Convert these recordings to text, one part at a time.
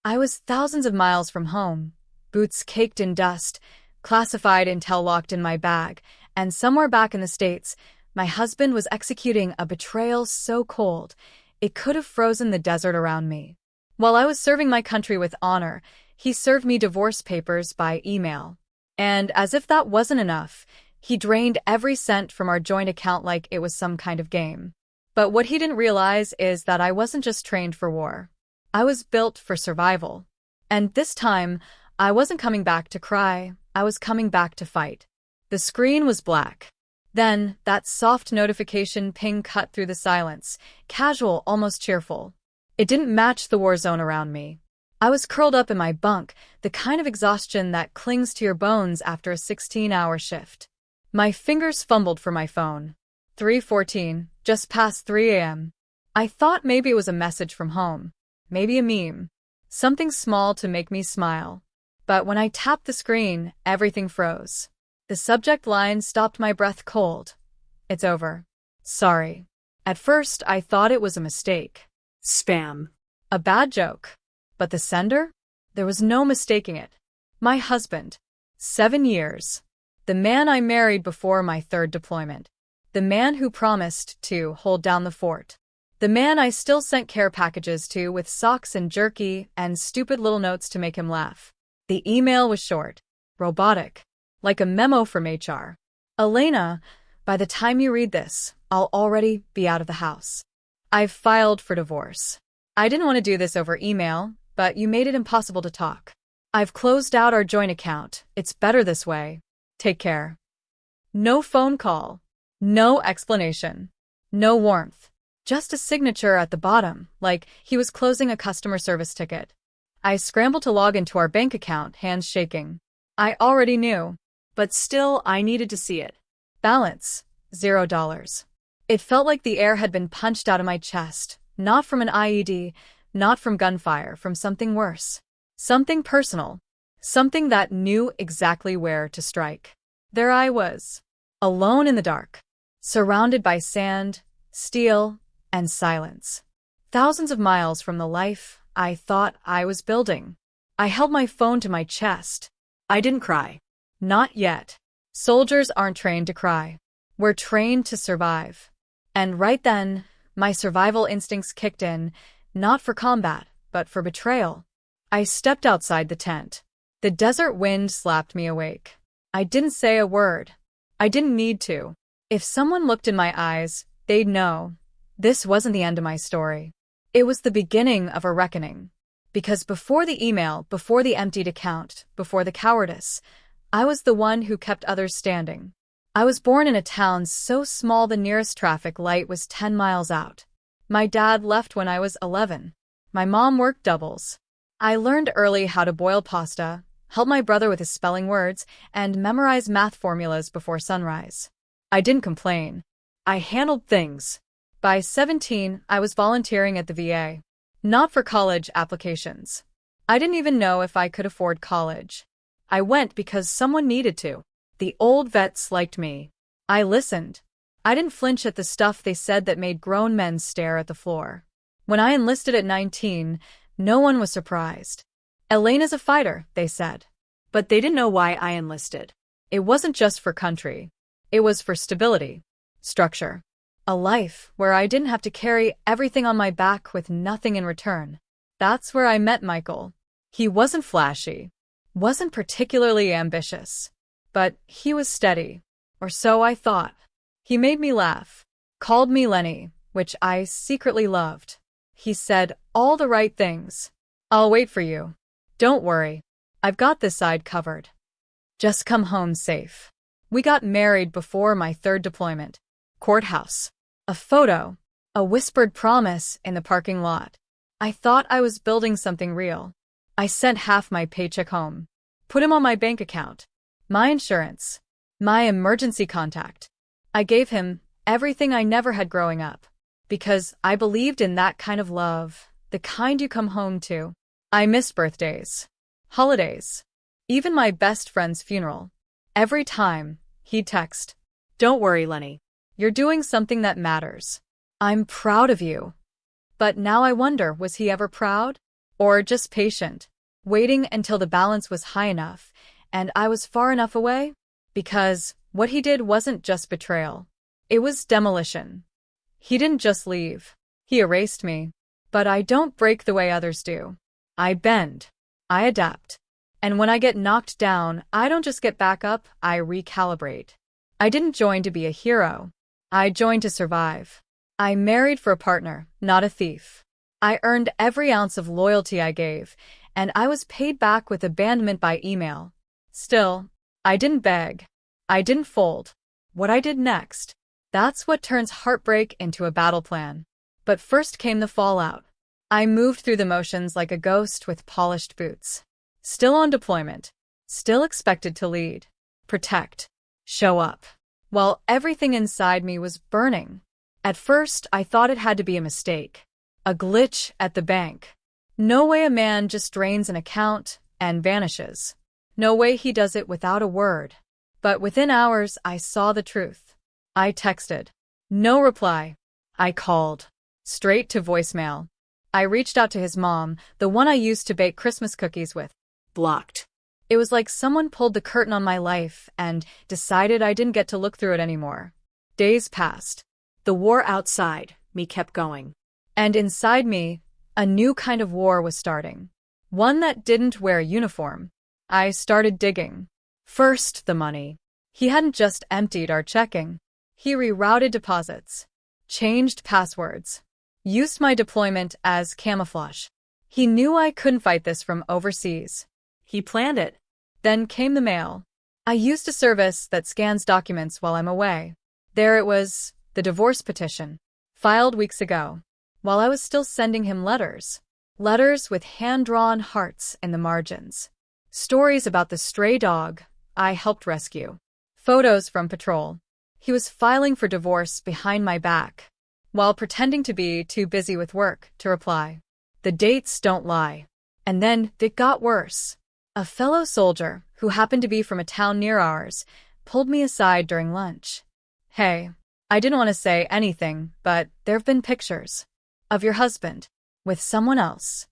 I was thousands of miles from home, boots caked in dust, classified intel locked in my bag, and somewhere back in the States, my husband was executing a betrayal so cold, it could have frozen the desert around me. While I was serving my country with honor, he served me divorce papers by email. And as if that wasn't enough, he drained every cent from our joint account like it was some kind of game. But what he didn't realize is that I wasn't just trained for war. I was built for survival. And this time, I wasn't coming back to cry, I was coming back to fight. The screen was black. Then, that soft notification ping cut through the silence, casual, almost cheerful. It didn't match the war zone around me. I was curled up in my bunk, the kind of exhaustion that clings to your bones after a 16-hour shift. My fingers fumbled for my phone. 3:14, just past 3 a.m. I thought maybe it was a message from home. Maybe a meme. Something small to make me smile. But when I tapped the screen, everything froze. The subject line stopped my breath cold. It's over. Sorry. At first, I thought it was a mistake. Spam. A bad joke. But the sender? There was no mistaking it. My husband. 7 years. The man I married before my third deployment. The man who promised to hold down the fort. The man I still sent care packages to with socks and jerky and stupid little notes to make him laugh. The email was short, robotic, like a memo from HR. Elena, by the time you read this, I'll already be out of the house. I've filed for divorce. I didn't want to do this over email, but you made it impossible to talk. I've closed out our joint account. It's better this way. Take care. No phone call. No explanation. No warmth. Just a signature at the bottom, like he was closing a customer service ticket. I scrambled to log into our bank account, hands shaking. I already knew, but still I needed to see it. Balance, $0. It felt like the air had been punched out of my chest, not from an IED, not from gunfire, from something worse. Something personal. Something that knew exactly where to strike. There I was, alone in the dark, surrounded by sand, steel, and silence. Thousands of miles from the life I thought I was building. I held my phone to my chest. I didn't cry. Not yet. Soldiers aren't trained to cry. We're trained to survive. And right then, my survival instincts kicked in, not for combat, but for betrayal. I stepped outside the tent. The desert wind slapped me awake. I didn't say a word. I didn't need to. If someone looked in my eyes, they'd know. This wasn't the end of my story. It was the beginning of a reckoning. Because before the email, before the emptied account, before the cowardice, I was the one who kept others standing. I was born in a town so small the nearest traffic light was 10 miles out. My dad left when I was 11. My mom worked doubles. I learned early how to boil pasta, help my brother with his spelling words, and memorize math formulas before sunrise. I didn't complain. I handled things. By 17, I was volunteering at the VA. Not for college applications. I didn't even know if I could afford college. I went because someone needed to. The old vets liked me. I listened. I didn't flinch at the stuff they said that made grown men stare at the floor. When I enlisted at 19, no one was surprised. Elena's a fighter, they said. But they didn't know why I enlisted. It wasn't just for country. It was for stability, structure. A life where I didn't have to carry everything on my back with nothing in return. That's where I met Michael. He wasn't flashy, wasn't particularly ambitious, but he was steady, or so I thought. He made me laugh, called me Lenny, which I secretly loved. He said all the right things. I'll wait for you. Don't worry. I've got this side covered. Just come home safe. We got married before my third deployment. Courthouse. A photo. A whispered promise in the parking lot. I thought I was building something real. I sent half my paycheck home. Put him on my bank account. My insurance. My emergency contact. I gave him everything I never had growing up. Because I believed in that kind of love, the kind you come home to. I miss birthdays. Holidays. Even my best friend's funeral. Every time, he'd text. Don't worry, Lenny. You're doing something that matters. I'm proud of you. But now I wonder, was he ever proud? Or just patient, waiting until the balance was high enough and I was far enough away? Because what he did wasn't just betrayal. It was demolition. He didn't just leave. He erased me. But I don't break the way others do. I bend. I adapt. And when I get knocked down, I don't just get back up, I recalibrate. I didn't join to be a hero. I joined to survive. I married for a partner, not a thief. I earned every ounce of loyalty I gave, and I was paid back with abandonment by email. Still, I didn't beg. I didn't fold. What I did next, that's what turns heartbreak into a battle plan. But first came the fallout. I moved through the motions like a ghost with polished boots. Still on deployment. Still expected to lead, protect, show up, while everything inside me was burning. At first, I thought it had to be a mistake. A glitch at the bank. No way a man just drains an account and vanishes. No way he does it without a word. But within hours, I saw the truth. I texted. No reply. I called. Straight to voicemail. I reached out to his mom, the one I used to bake Christmas cookies with. Blocked. It was like someone pulled the curtain on my life and decided I didn't get to look through it anymore. Days passed. The war outside me kept going. And inside me, a new kind of war was starting. One that didn't wear a uniform. I started digging. First, the money. He hadn't just emptied our checking. He rerouted deposits. Changed passwords. Used my deployment as camouflage. He knew I couldn't fight this from overseas. He planned it. Then came the mail. I used a service that scans documents while I'm away. There it was, the divorce petition. Filed weeks ago. While I was still sending him letters. Letters with hand-drawn hearts in the margins. Stories about the stray dog I helped rescue. Photos from patrol. He was filing for divorce behind my back, while pretending to be too busy with work to reply. The dates don't lie. And then it got worse. A fellow soldier, who happened to be from a town near ours, pulled me aside during lunch. Hey, I didn't want to say anything, but there've been pictures of your husband with someone else.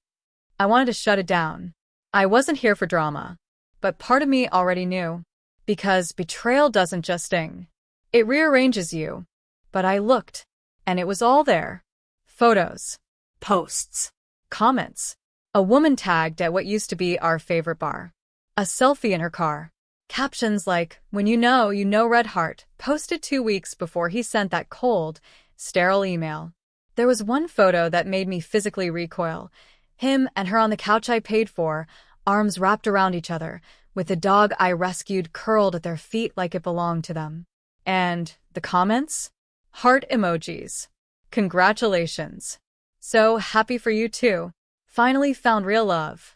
I wanted to shut it down. I wasn't here for drama, but part of me already knew. Because betrayal doesn't just sting. It rearranges you. But I looked, and it was all there. Photos. Posts. Comments. A woman tagged at what used to be our favorite bar. A selfie in her car. Captions like, when you know, red heart, posted 2 weeks before he sent that cold, sterile email. There was one photo that made me physically recoil. Him and her on the couch I paid for, arms wrapped around each other, with the dog I rescued curled at their feet like it belonged to them. And the comments? Heart emojis. Congratulations. So happy for you too. Finally found real love.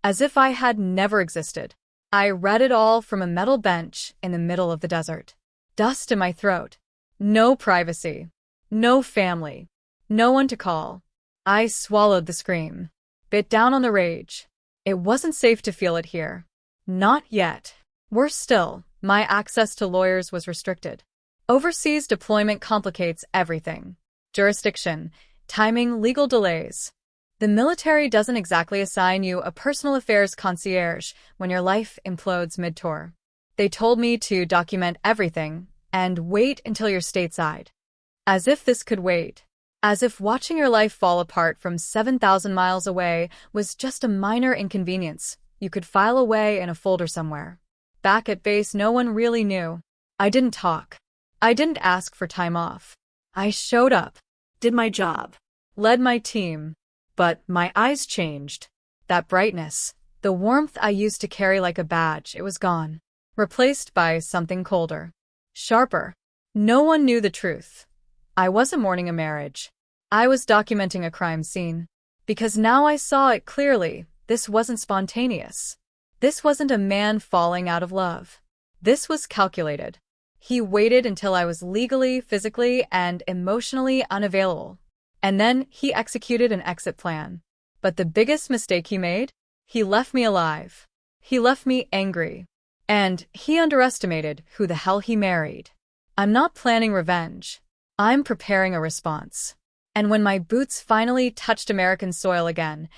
As if I had never existed. I read it all from a metal bench in the middle of the desert. Dust in my throat. No privacy. No family. No one to call. I swallowed the scream. Bit down on the rage. It wasn't safe to feel it here. Not yet. Worse still, my access to lawyers was restricted. Overseas deployment complicates everything. Jurisdiction, timing, legal delays. The military doesn't exactly assign you a personal affairs concierge when your life implodes mid-tour. They told me to document everything and wait until you're stateside. As if this could wait. As if watching your life fall apart from 7,000 miles away was just a minor inconvenience you could file away in a folder somewhere. Back at base, no one really knew. I didn't talk. I didn't ask for time off. I showed up. Did my job. Led my team. But my eyes changed. That brightness, the warmth I used to carry like a badge, it was gone. Replaced by something colder. Sharper. No one knew the truth. I wasn't mourning a marriage. I was documenting a crime scene. Because now I saw it clearly. This wasn't spontaneous. This wasn't a man falling out of love. This was calculated. He waited until I was legally, physically, and emotionally unavailable. And then he executed an exit plan. But the biggest mistake he made? He left me alive. He left me angry. And he underestimated who the hell he married. I'm not planning revenge. I'm preparing a response. And when my boots finally touched American soil again,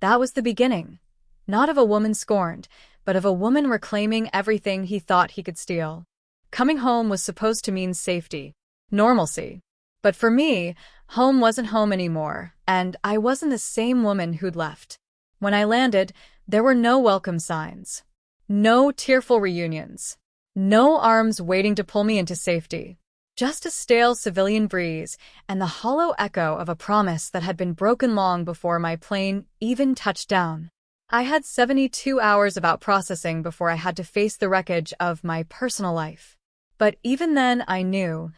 That was the beginning. Not of a woman scorned, but of a woman reclaiming everything he thought he could steal. Coming home was supposed to mean safety, normalcy. But for me, home wasn't home anymore, and I wasn't the same woman who'd left. When I landed, there were no welcome signs. No tearful reunions. No arms waiting to pull me into safety. Just a stale civilian breeze and the hollow echo of a promise that had been broken long before my plane even touched down. I had 72 hours of out-processing before I had to face the wreckage of my personal life. But even then I knew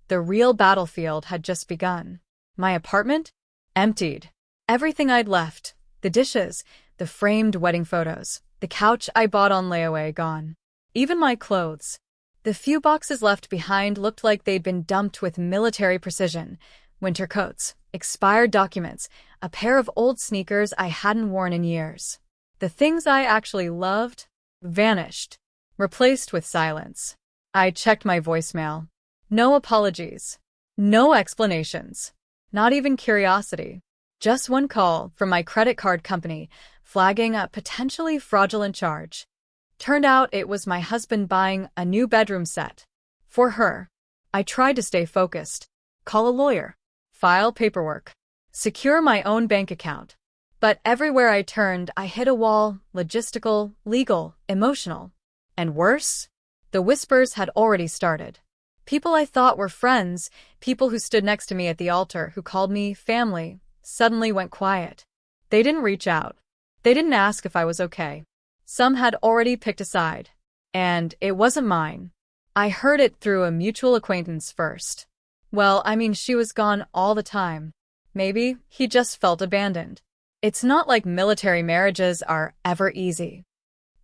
the real battlefield had just begun. My apartment? Emptied. Everything I'd left, the dishes, the framed wedding photos, the couch I bought on layaway gone. Even my clothes. The few boxes left behind looked like they'd been dumped with military precision. Winter coats, expired documents, a pair of old sneakers I hadn't worn in years. The things I actually loved vanished, replaced with silence. I checked my voicemail. No apologies. No explanations. Not even curiosity. Just one call from my credit card company flagging a potentially fraudulent charge. Turned out it was my husband buying a new bedroom set. For her. I tried to stay focused. Call a lawyer. File paperwork. Secure my own bank account. But everywhere I turned, I hit a wall, logistical, legal, emotional. And worse? The whispers had already started. People I thought were friends, people who stood next to me at the altar, who called me family, suddenly went quiet. They didn't reach out. They didn't ask if I was okay. Some had already picked a side. And it wasn't mine. I heard it through a mutual acquaintance first. Well, I mean, she was gone all the time. Maybe he just felt abandoned. It's not like military marriages are ever easy.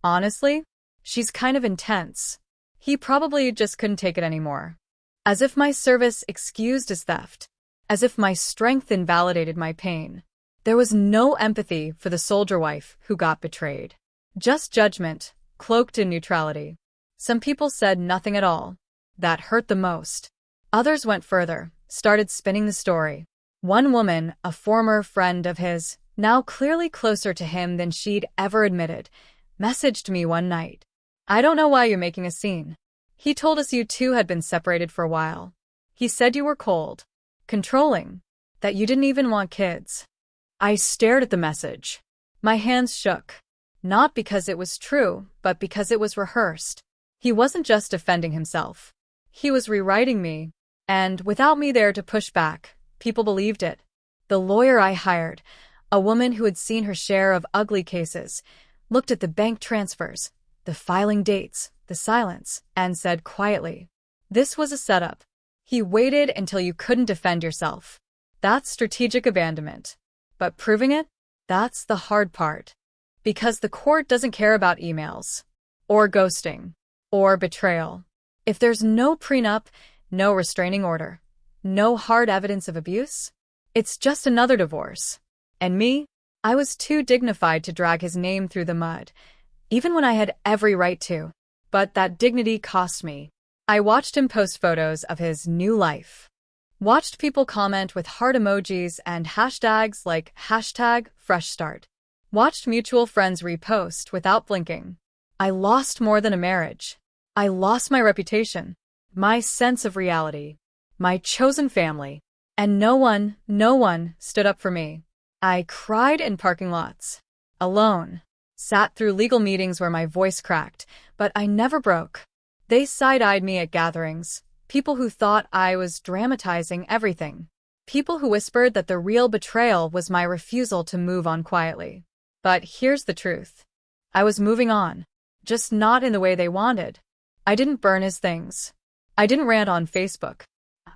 Honestly, she's kind of intense. He probably just couldn't take it anymore. As if my service excused his theft. As if my strength invalidated my pain. There was no empathy for the soldier wife who got betrayed. Just judgment, cloaked in neutrality. Some people said nothing at all. That hurt the most. Others went further, started spinning the story. One woman, a former friend of his, now clearly closer to him than she'd ever admitted, messaged me one night. "I don't know why you're making a scene. He told us you two had been separated for a while. He said you were cold, controlling, that you didn't even want kids." I stared at the message. My hands shook. Not because it was true, but because it was rehearsed. He wasn't just defending himself. He was rewriting me. And without me there to push back, people believed it. The lawyer I hired, a woman who had seen her share of ugly cases, looked at the bank transfers, the filing dates, the silence, and said quietly, "This was a setup. He waited until you couldn't defend yourself." That's strategic abandonment. But proving it? That's the hard part. Because the court doesn't care about emails, or ghosting, or betrayal. If there's no prenup, no restraining order, no hard evidence of abuse, it's just another divorce. And me? I was too dignified to drag his name through the mud, even when I had every right to. But that dignity cost me. I watched him post photos of his new life. Watched people comment with heart emojis and hashtags like #FreshStart. Watched mutual friends repost without blinking. I lost more than a marriage. I lost my reputation, my sense of reality, my chosen family. And no one stood up for me. I cried in parking lots. Alone. Sat through legal meetings where my voice cracked, but I never broke. They side-eyed me at gatherings. People who thought I was dramatizing everything. People who whispered that the real betrayal was my refusal to move on quietly. But here's the truth. I was moving on. Just not in the way they wanted. I didn't burn his things. I didn't rant on Facebook.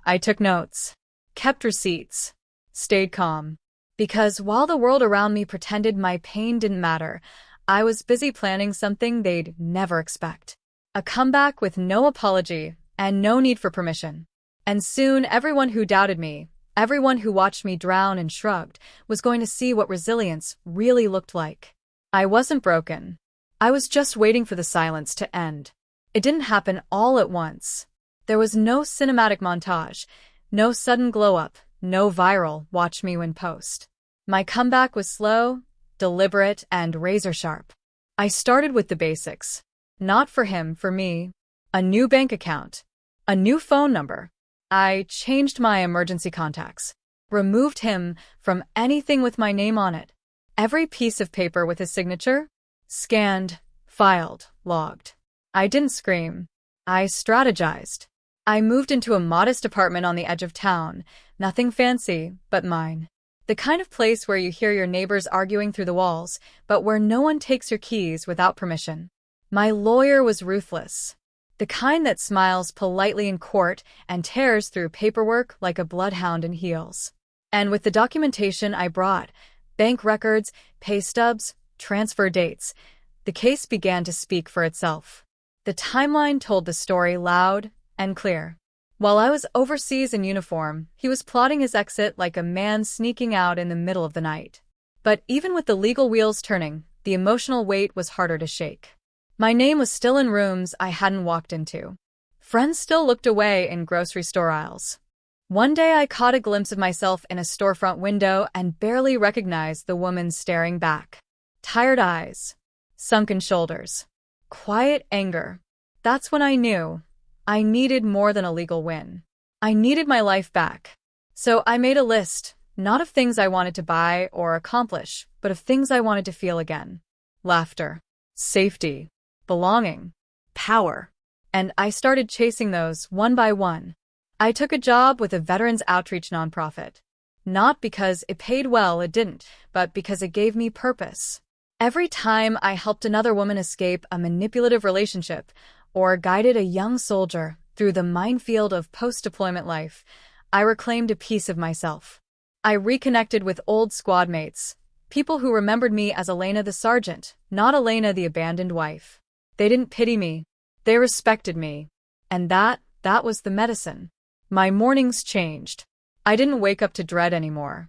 I took notes. Kept receipts. Stayed calm. Because while the world around me pretended my pain didn't matter, I was busy planning something they'd never expect. A comeback with no apology and no need for permission. And soon everyone who doubted me, everyone who watched me drown and shrugged, was going to see what resilience really looked like. I wasn't broken. I was just waiting for the silence to end. It didn't happen all at once. There was no cinematic montage, no sudden glow-up, no viral "watch me win" post. My comeback was slow, deliberate, and razor-sharp. I started with the basics. Not for him, for me. A new bank account. A new phone number. I changed my emergency contacts. Removed him from anything with my name on it. Every piece of paper with his signature. Scanned, filed, logged. I didn't scream. I strategized. I moved into a modest apartment on the edge of town. Nothing fancy, but mine. The kind of place where you hear your neighbors arguing through the walls, but where no one takes your keys without permission. My lawyer was ruthless. The kind that smiles politely in court and tears through paperwork like a bloodhound in heels. And with the documentation I brought, bank records, pay stubs, transfer dates, the case began to speak for itself. The timeline told the story loud and clear. While I was overseas in uniform, he was plotting his exit like a man sneaking out in the middle of the night. But even with the legal wheels turning, the emotional weight was harder to shake. My name was still in rooms I hadn't walked into. Friends still looked away in grocery store aisles. One day I caught a glimpse of myself in a storefront window and barely recognized the woman staring back. Tired eyes. Sunken shoulders. Quiet anger. That's when I knew. I needed more than a legal win. I needed my life back. So I made a list, not of things I wanted to buy or accomplish, but of things I wanted to feel again. Laughter. Safety. Belonging. Power. And I started chasing those one by one. I took a job with a veterans outreach nonprofit. Not because it paid well, it didn't, but because it gave me purpose. Every time I helped another woman escape a manipulative relationship or guided a young soldier through the minefield of post-deployment life, I reclaimed a piece of myself. I reconnected with old squad mates, people who remembered me as Elena the sergeant, not Elena the abandoned wife. They didn't pity me. They respected me. And that was the medicine. My mornings changed. I didn't wake up to dread anymore.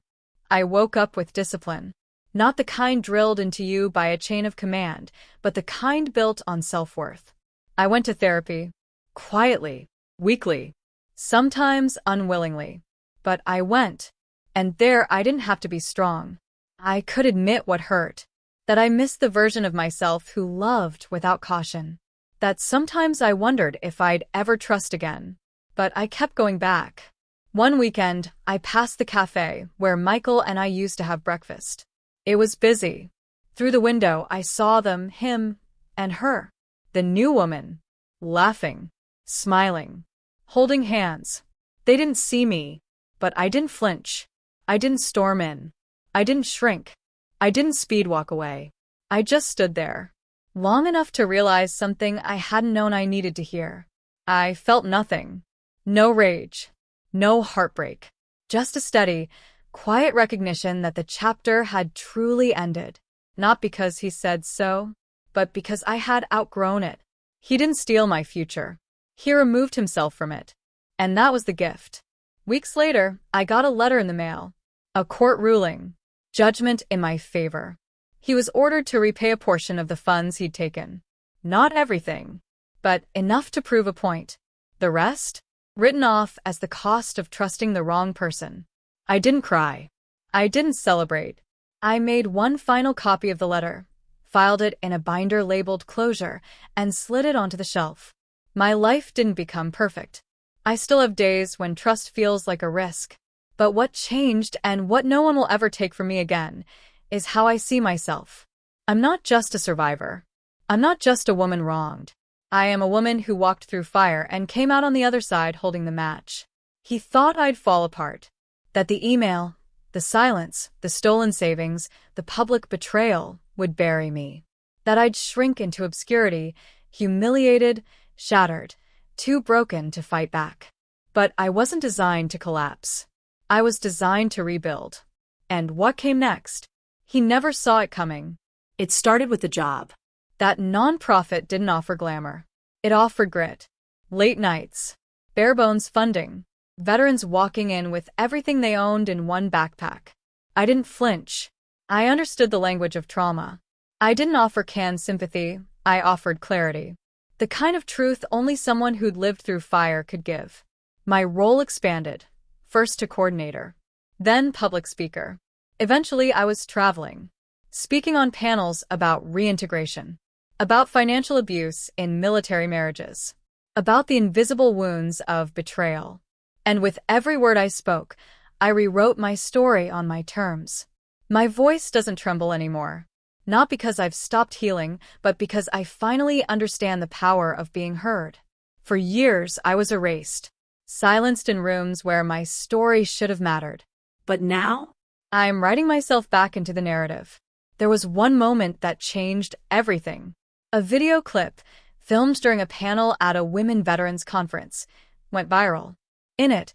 I woke up with discipline. Not the kind drilled into you by a chain of command, but the kind built on self-worth. I went to therapy. Quietly. Weekly. Sometimes unwillingly. But I went. And there I didn't have to be strong. I could admit what hurt. That I missed the version of myself who loved without caution. That sometimes I wondered if I'd ever trust again. But I kept going back. One weekend, I passed the cafe where Michael and I used to have breakfast. It was busy. Through the window, I saw them, him and her. The new woman. Laughing. Smiling. Holding hands. They didn't see me. But I didn't flinch. I didn't storm in. I didn't shrink. I didn't speed walk away. I just stood there. Long enough to realize something I hadn't known I needed to hear. I felt nothing. No rage. No heartbreak. Just a steady, quiet recognition that the chapter had truly ended. Not because he said so, but because I had outgrown it. He didn't steal my future. He removed himself from it. And that was the gift. Weeks later, I got a letter in the mail. A court ruling. Judgment in my favor. He was ordered to repay a portion of the funds he'd taken. Not everything, but enough to prove a point. The rest? Written off as the cost of trusting the wrong person. I didn't cry. I didn't celebrate. I made one final copy of the letter, filed it in a binder labeled closure, and slid it onto the shelf. My life didn't become perfect. I still have days when trust feels like a risk. But what changed, and what no one will ever take from me again, is how I see myself. I'm not just a survivor. I'm not just a woman wronged. I am a woman who walked through fire and came out on the other side holding the match. He thought I'd fall apart. That the email, the silence, the stolen savings, the public betrayal would bury me. That I'd shrink into obscurity, humiliated, shattered, too broken to fight back. But I wasn't designed to collapse. I was designed to rebuild. And what came next? He never saw it coming. It started with the job. That nonprofit didn't offer glamour. It offered grit. Late nights. Bare-bones funding. Veterans walking in with everything they owned in one backpack. I didn't flinch. I understood the language of trauma. I didn't offer canned sympathy. I offered clarity. The kind of truth only someone who'd lived through fire could give. My role expanded. First to coordinator. Then public speaker. Eventually I was traveling. speaking on panels about reintegration, about financial abuse in military marriages, about the invisible wounds of betrayal. And with every word I spoke, I rewrote my story on my terms. My voice doesn't tremble anymore. Not because I've stopped healing, but because I finally understand the power of being heard. For years, I was erased, silenced in rooms where my story should have mattered. But now? I'm writing myself back into the narrative. There was one moment that changed everything. A video clip, filmed during a panel at a women veterans conference, went viral. In it,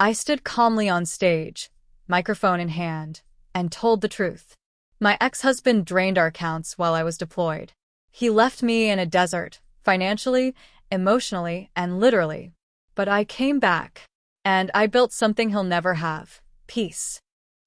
I stood calmly on stage, microphone in hand, and told the truth. My ex-husband drained our accounts while I was deployed. He left me in a desert, financially, emotionally, and literally. But I came back, and I built something he'll never have: peace.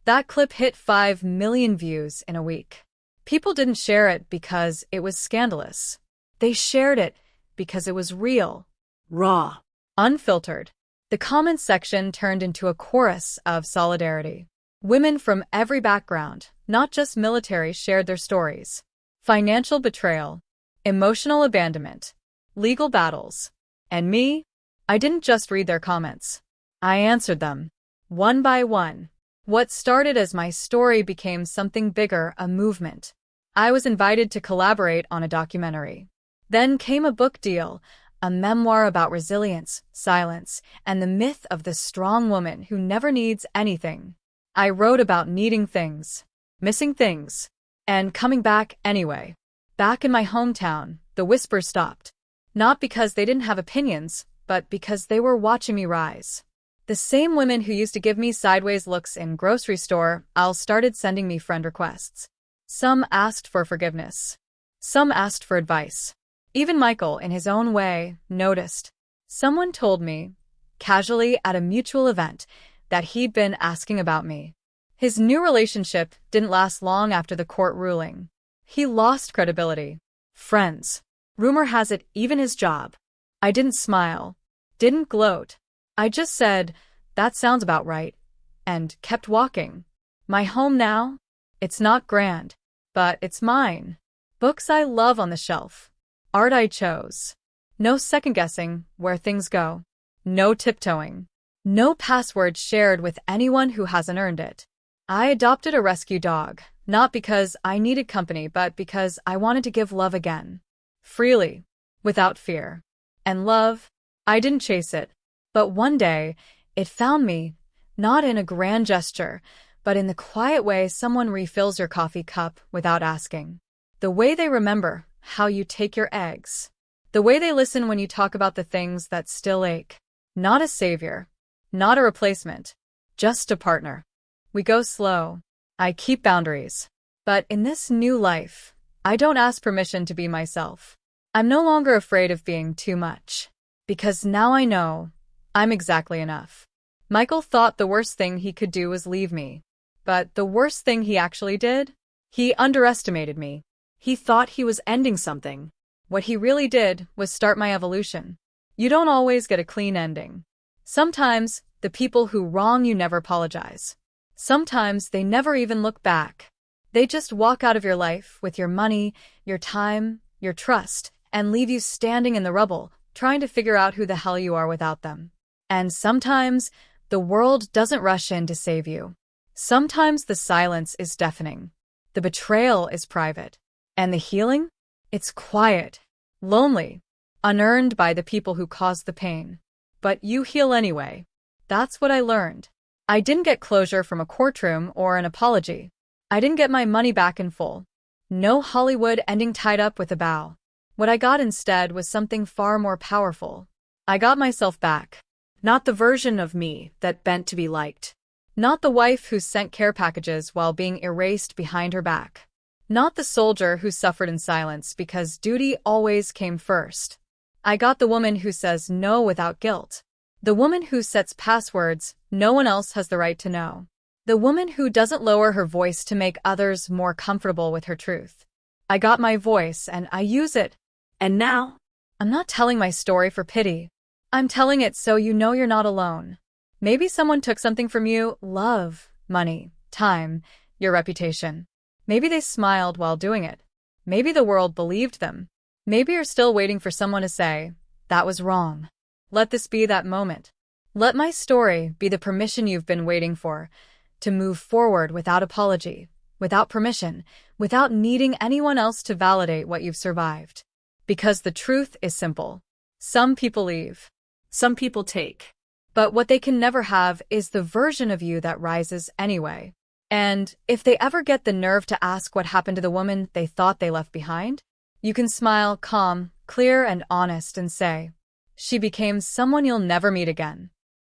That clip hit 5 million views in a week. People didn't share it because it was scandalous. They shared it because it was real. Raw. Unfiltered. The comments section turned into a chorus of solidarity. Women from every background, not just military, shared their stories. Financial betrayal, emotional abandonment, legal battles. And me? I didn't just read their comments. I answered them, one by one. What started as my story became something bigger, a movement. I was invited to collaborate on a documentary. Then came a book deal, a memoir about resilience, silence, and the myth of the strong woman who never needs anything. I wrote about needing things, missing things, and coming back anyway. Back in my hometown, the whispers stopped. Not because they didn't have opinions, but because they were watching me rise. The same women who used to give me sideways looks in grocery store aisles started sending me friend requests. Some asked for forgiveness. Some asked for advice. Even Michael, in his own way, noticed. Someone told me, casually at a mutual event, that he'd been asking about me. His new relationship didn't last long after the court ruling. He lost credibility. Friends. Rumor has it, even his job. I didn't smile. Didn't gloat. I just said, that sounds about right, and kept walking. My home now? It's not grand, but it's mine. Books I love on the shelf. Art I chose. No second-guessing where things go. No tiptoeing. No password shared with anyone who hasn't earned it. I adopted a rescue dog, not because I needed company, but because I wanted to give love again. Freely. Without fear. And love, I didn't chase it. But one day, it found me, not in a grand gesture, but in the quiet way someone refills your coffee cup without asking. The way they remember how you take your eggs. The way they listen when you talk about the things that still ache. Not a savior. Not a replacement. Just a partner. We go slow. I keep boundaries. But in this new life, I don't ask permission to be myself. I'm no longer afraid of being too much. Because now I know I'm exactly enough. Michael thought the worst thing he could do was leave me. But the worst thing he actually did? He underestimated me. He thought he was ending something. What he really did was start my evolution. You don't always get a clean ending. Sometimes, the people who wrong you never apologize. Sometimes they never even look back. They just walk out of your life with your money, your time, your trust, and leave you standing in the rubble, trying to figure out who the hell you are without them. And sometimes, the world doesn't rush in to save you. Sometimes the silence is deafening. The betrayal is private. And the healing? It's quiet, lonely, unearned by the people who caused the pain. But you heal anyway. That's what I learned. I didn't get closure from a courtroom or an apology. I didn't get my money back in full. No Hollywood ending tied up with a bow. What I got instead was something far more powerful. I got myself back. Not the version of me that bent to be liked. Not the wife who sent care packages while being erased behind her back. Not the soldier who suffered in silence because duty always came first. I got the woman who says no without guilt. The woman who sets passwords no one else has the right to know. The woman who doesn't lower her voice to make others more comfortable with her truth. I got my voice and I use it. And now? I'm not telling my story for pity. I'm telling it so you know you're not alone. Maybe someone took something from you: love, money, time, your reputation. Maybe they smiled while doing it. Maybe the world believed them. Maybe you're still waiting for someone to say, "That was wrong." Let this be that moment. Let my story be the permission you've been waiting for, to move forward without apology, without permission, without needing anyone else to validate what you've survived. Because the truth is simple. Some people leave. Some people take. But what they can never have is the version of you that rises anyway. And if they ever get the nerve to ask what happened to the woman they thought they left behind, you can smile calm, clear, and honest and say, "She became someone you'll never meet again."